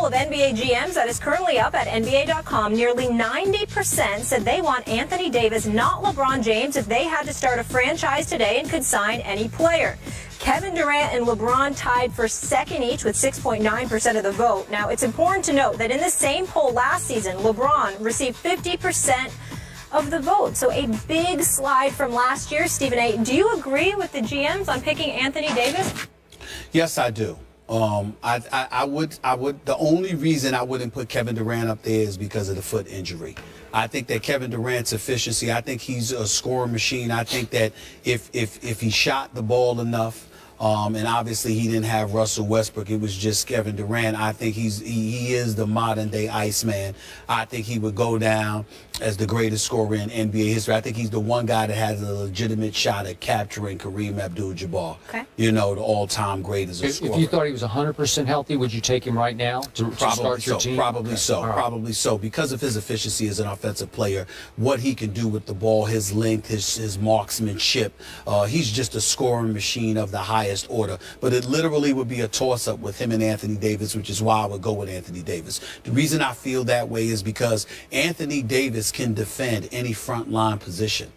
poll of NBA GMs that is currently up at NBA.com, nearly 90% said they want Anthony Davis, not LeBron James, if they had to start a franchise today and could sign any player. Kevin Durant and LeBron tied for second each with 6.9% of the vote. Now, it's important to note that in the same poll last season, LeBron received 50% of the vote. So a big slide from last year. Stephen A., do you agree with the GMs on picking Anthony Davis? Yes, I do. I would. The only reason I wouldn't put Kevin Durant up there is because of the foot injury. I think that Kevin Durant's efficiency, I think he's a scoring machine. I think that if he shot the ball enough, and obviously he didn't have Russell Westbrook, it was just Kevin Durant. I think he is the modern day Iceman. I think he would go down as the greatest scorer in NBA history. I think he's the one guy that has a legitimate shot at capturing Kareem Abdul-Jabbar. Okay. You know, the all-time great as a scorer. If you thought he was 100% healthy, would you take him right now to start your team? Probably so. Right. Probably so. Because of his efficiency as an offensive player, what he can do with the ball, his length, his marksmanship, he's just a scoring machine of the highest order. But it literally would be a toss-up with him and Anthony Davis, which is why I would go with Anthony Davis. The reason I feel that way is because Anthony Davis can defend any front line position.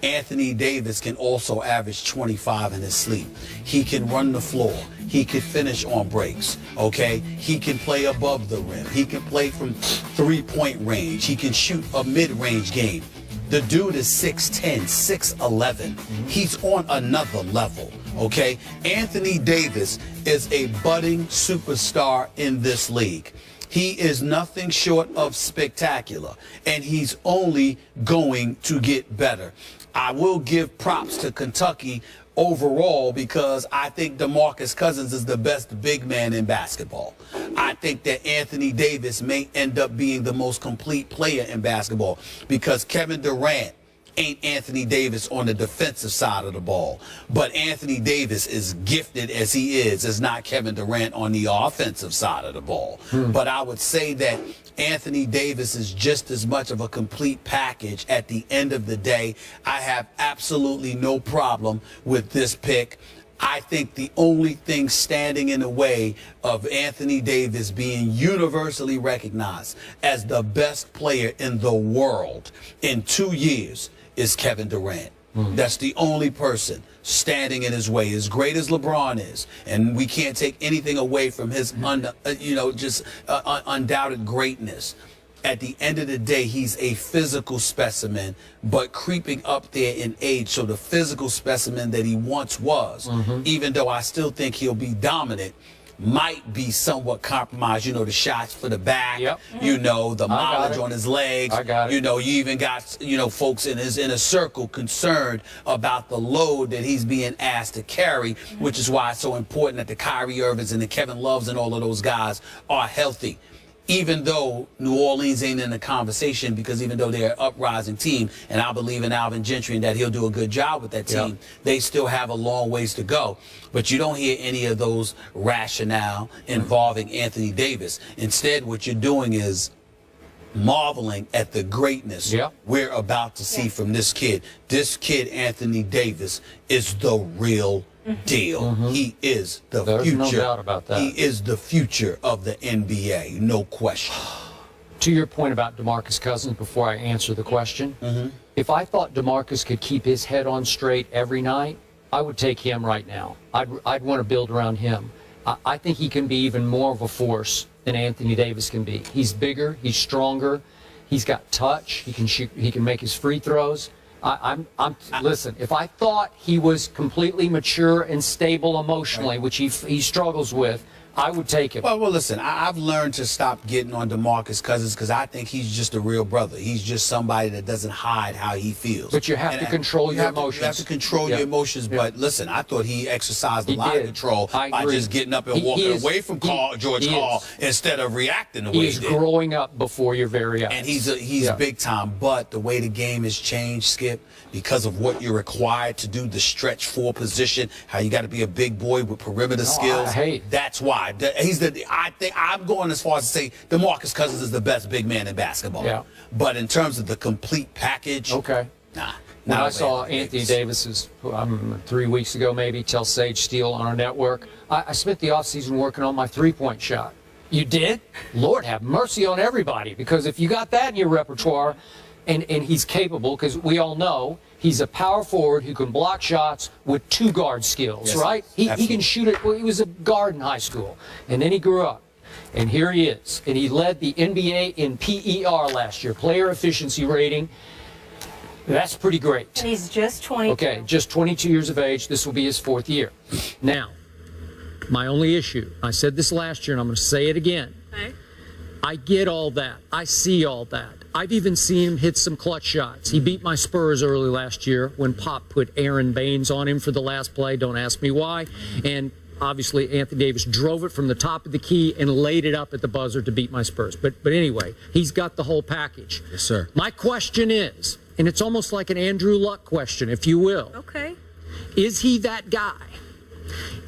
Anthony Davis can also average 25 in his sleep. He can run the floor. He can finish on breaks, okay? He can play above the rim. He can play from three-point range. He can shoot a mid-range game. The dude is 6'10", 6'11". He's on another level, okay? Anthony Davis is a budding superstar in this league. He is nothing short of spectacular, and he's only going to get better. I will give props to Kentucky overall because I think DeMarcus Cousins is the best big man in basketball. I think that Anthony Davis may end up being the most complete player in basketball because Kevin Durant ain't Anthony Davis on the defensive side of the ball. But Anthony Davis, is gifted as he is not Kevin Durant on the offensive side of the ball. But I would say that Anthony Davis is just as much of a complete package at the end of the day. I have absolutely no problem with this pick. I think the only thing standing in the way of Anthony Davis being universally recognized as the best player in the world in 2 years is Kevin Durant. That's the only person standing in his way, as great as LeBron is. And we can't take anything away from his, undoubted greatness. At the end of the day, he's a physical specimen, but creeping up there in age. So the physical specimen that he once was, even though I still think he'll be dominant, might be somewhat compromised. You know, the shots for the back, you know, the mileage on his legs. You know, you even got, folks in his inner circle concerned about the load that he's being asked to carry, which is why it's so important that the Kyrie Irvings and the Kevin Loves and all of those guys are healthy. Even though New Orleans ain't in the conversation, because even though they're an uprising team, and I believe in Alvin Gentry and that he'll do a good job with that team, they still have a long ways to go. But you don't hear any of those rationale involving Anthony Davis. Instead, what you're doing is marveling at the greatness we're about to see from this kid. This kid, Anthony Davis, is the real deal. He is the future. No doubt about that. He is the future of the NBA, no question. To your point about DeMarcus Cousins, before I answer the question, if I thought DeMarcus could keep his head on straight every night, I would take him right now. I'd want to build around him. I think he can be even more of a force than Anthony Davis can be. He's bigger, he's stronger, he's got touch, he can shoot, he can make his free throws. Listen, if I thought he was completely mature and stable emotionally, which he struggles with, I would take him. Well, listen, I've learned to stop getting on DeMarcus Cousins because I think he's just a real brother. He's just somebody that doesn't hide how he feels. But you have to control your emotions. You have to control your emotions. But listen, I thought he exercised a lot of control by just getting up and walking away from George Hall instead of reacting the way he did. He's growing up before your very eyes. And he's big time. But the way the game has changed, Skip, because of what you're required to do, the stretch four position, how you got to be a big boy with perimeter skills. That's why. I think I'm going as far as to say DeMarcus Cousins is the best big man in basketball. But in terms of the complete package, nah. When I saw Anthony Davis's 3 weeks ago, maybe, tell Sage Steele on our network, I spent the offseason working on my three-point shot. You did? Lord have mercy on everybody, because if you got that in your repertoire, and he's capable, because we all know he's a power forward who can block shots with 2 guard skills, yes, right? He can shoot it. Well, he was a guard in high school, and then he grew up. And here he is. And he led the NBA in PER last year, player efficiency rating. That's pretty great. And he's just 22. Okay, just 22 years of age. This will be his 4th year. Now, my only issue, I said this last year and I'm going to say it again. Okay. I get all that. I see all that. I've even seen him hit some clutch shots. He beat my Spurs early last year when Pop put Aaron Baines on him for the last play. Don't ask me why. And obviously Anthony Davis drove it from the top of the key and laid it up at the buzzer to beat my Spurs. But anyway, he's got the whole package. Yes, sir. My question is, and it's almost like an Andrew Luck question, if you will. Okay. Is he that guy?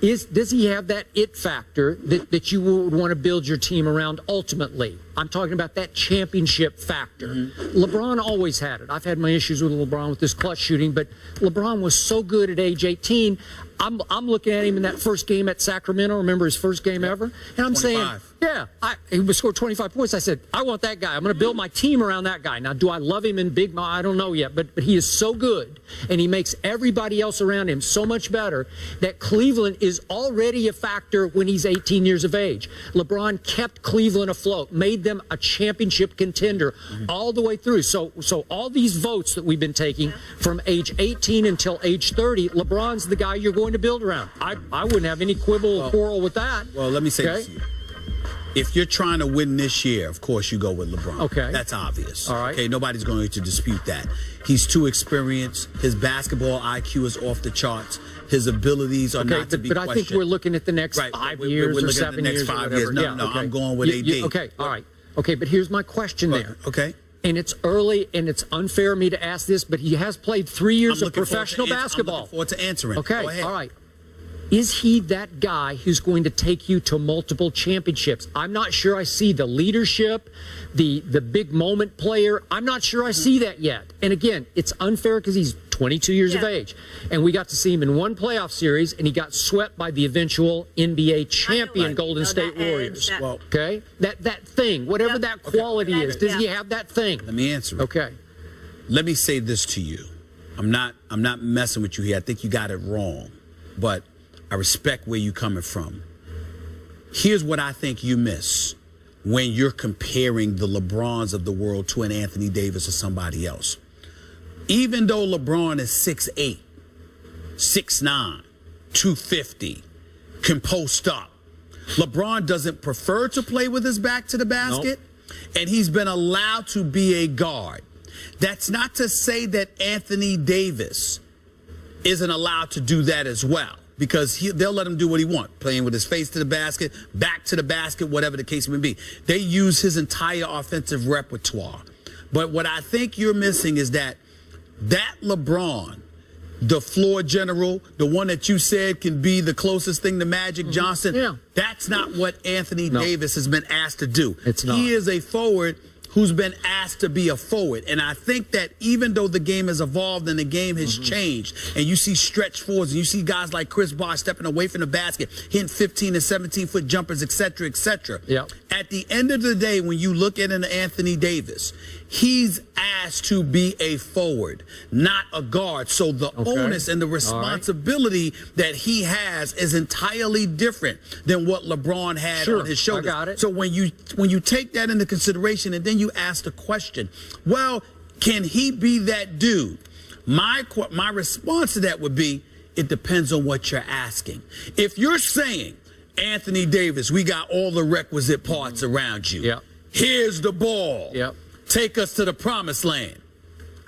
Does he have that it factor that you would want to build your team around ultimately? I'm talking about that championship factor. LeBron always had it. I've had my issues with LeBron with this clutch shooting, but LeBron was so good at age 18. I'm looking at him in that first game at Sacramento. Remember his first game ever? And I'm 25. saying, yeah, he scored 25 points. I said, I want that guy. I'm going to build my team around that guy. Now, do I love him in big? I don't know yet, but he is so good, and he makes everybody else around him so much better that Cleveland is already a factor when he's 18 years of age. LeBron kept Cleveland afloat, made them a championship contender all the way through. So all these votes that we've been taking from age 18 until age 30, LeBron's the guy you're going to build around. I wouldn't have any quibble or quarrel with that. Well, let me say this to you. If you're trying to win this year, of course you go with LeBron. Okay. That's obvious. All right. Okay, nobody's going to dispute that. He's too experienced. His basketball IQ is off the charts. His abilities are not to be questioned. But I think we're looking at the next 5 years we're or looking 7 at the next years 5 or years. whatever. No, okay. I'm going with AD. Okay, all right. Okay, but here's my question there. Okay. And it's early, and it's unfair of me to ask this, but he has played 3 years of professional basketball. I'm looking forward to answering. Okay, Go ahead. all right. Is he that guy who's going to take you to multiple championships? I'm not sure I see the leadership, the big moment player. I'm not sure I see that yet. And again, it's unfair because he's 22 years of age. And we got to see him in one playoff series, and he got swept by the eventual NBA champion Golden State Warriors. Okay? That thing, whatever that quality is, does he have that thing? Let me answer it. Okay. Let me say this to you. I'm not messing with you here. I think you got it wrong. But I respect where you're coming from. Here's what I think you miss when you're comparing the LeBrons of the world to an Anthony Davis or somebody else. Even though LeBron is 6'8", 6'9", 250, can post up, LeBron doesn't prefer to play with his back to the basket, and he's been allowed to be a guard. That's not to say that Anthony Davis isn't allowed to do that as well, because they'll let him do what he wants, playing with his face to the basket, back to the basket, whatever the case may be. They use his entire offensive repertoire. But what I think you're missing is that LeBron, the floor general, the one that you said can be the closest thing to Magic Johnson, that's not what Anthony Davis has been asked to do. It's not. He is a forward who's been asked to be a forward. And I think that even though the game has evolved and the game has changed, and you see stretch forwards, and you see guys like Chris Bosh stepping away from the basket, hitting 15 and 17-foot jumpers, et cetera, at the end of the day, when you look at an Anthony Davis, he's asked to be a forward, not a guard. So the onus and the responsibility that he has is entirely different than what LeBron had on his shoulders. I got it. So when you take that into consideration and then you ask the question, well, can he be that dude? My response to that would be, it depends on what you're asking. If you're saying, Anthony Davis, we got all the requisite parts around you. Here's the ball. Take us to the promised land.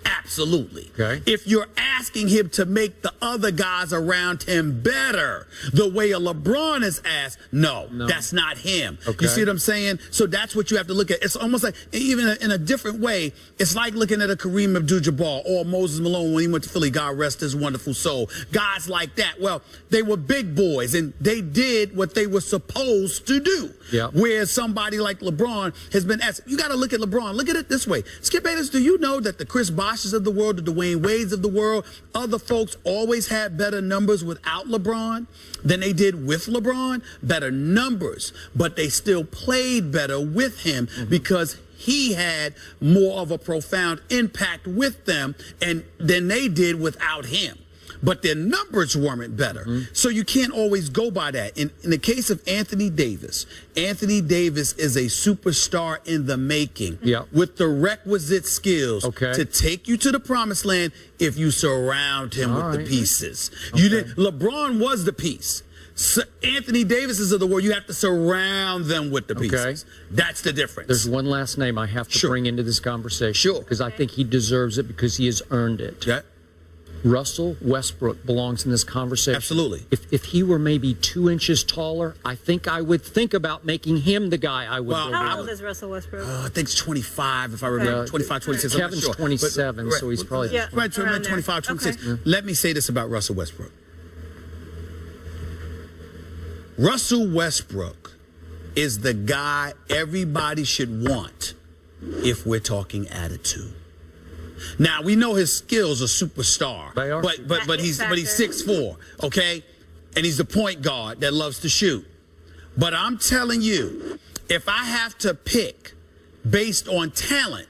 Absolutely. If you're asking him to make the other guys around him better, the way a LeBron is asked, no, that's not him. You see what I'm saying? So that's what you have to look at. It's almost like, even in a different way, it's like looking at a Kareem Abdul-Jabbar or Moses Malone when he went to Philly, God rest his wonderful soul. Guys like that. Well, they were big boys, and they did what they were supposed to do. Whereas somebody like LeBron has been asked, you got to look at LeBron. Look at it this way. Skip Bayless, do you know that the Chris Bosh Boshes of the world, the Dwayne Wades of the world, other folks always had better numbers without LeBron than they did with LeBron. Better numbers, but they still played better with him because he had more of a profound impact with them and than they did without him. But their numbers weren't better. So you can't always go by that. In the case of Anthony Davis is a superstar in the making with the requisite skills to take you to the promised land if you surround him with the pieces. LeBron was the piece. So Anthony Davis is of the world. You have to surround them with the pieces. That's the difference. There's one last name I have to bring into this conversation because I think he deserves it because he has earned it. Russell Westbrook belongs in this conversation. Absolutely. If he were maybe 2 inches taller, I think I would think about making him the guy I would. How old is Russell Westbrook? I think it's 25, if I remember. 25, 26. Kevin's 27, so he's probably right, 25, 26. Let me say this about Russell Westbrook. Russell Westbrook is the guy everybody should want if we're talking attitude. Now we know his skills are superstar, but he's 6'4", okay, and he's the point guard that loves to shoot. But I'm telling you, if I have to pick based on talent,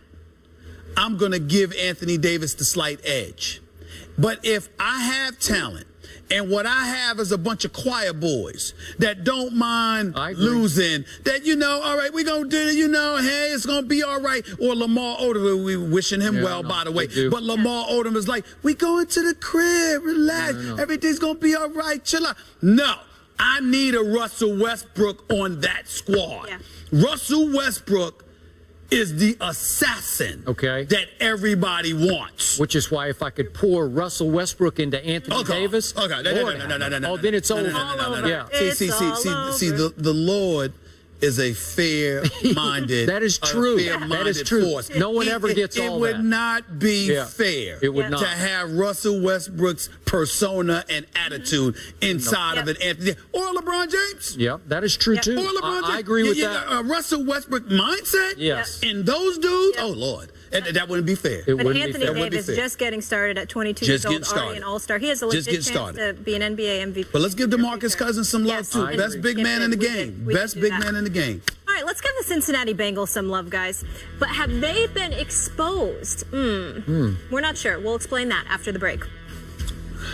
I'm gonna give Anthony Davis the slight edge. But if I have talent and what I have is a bunch of choir boys that don't mind losing, that, you know, all right, we're going to do it, you know, hey, it's going to be all right. Or Lamar Odom, we wishing him well, by the way. But Lamar Odom is like, we going to the crib, relax, everything's going to be all right, chill out. No, I need a Russell Westbrook on that squad. Russell Westbrook is the assassin that everybody wants. Which is why if I could pour Russell Westbrook into Anthony Davis, no, then it's over. See, the Lord is a fair-minded, that is true. That is true. Force. No one ever gets all that. It would not be fair to have Russell Westbrook's persona and attitude inside of an Anthony or LeBron James. That is true too. Or LeBron James. I agree with that. Russell Westbrook mindset. And those dudes. Oh Lord. That wouldn't be fair. But Anthony Davis just getting started at 22 years old, already an all-star. He has a legit chance to be an NBA MVP. But let's give DeMarcus Cousins some love too. Best big man in the game. Best big man in the game. All right, let's give the Cincinnati Bengals some love, guys. But have they been exposed? We're not sure. We'll explain that after the break.